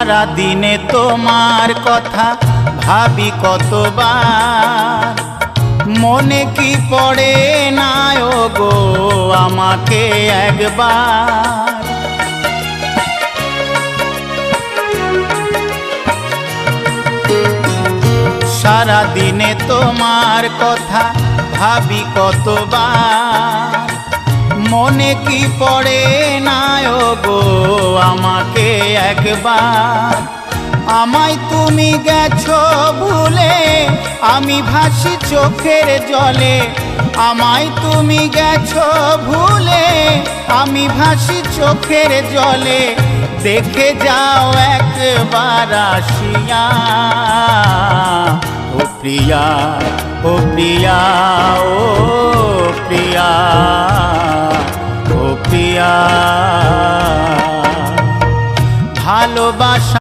সারা দিনে তোমার কথা ভাবি কতবার, মনে কি পড়ে না গো আমাকে একবার। সারা দিনে তোমার কথা ভাবি কতবার, মনে কি পড়ে না গো আমাকে একবার। আমায় তুমি গেছো ভুলে আমি ভাসি চোখের জলে, আমায় তুমি গেছো ভুলে আমি ভাসি চোখের জলে। দেখে যাও একবার আসিয়া ও প্রিয়া, ও প্রিয়া, ও প্রিয়া, ও প্রিয়া। ভালোবাসা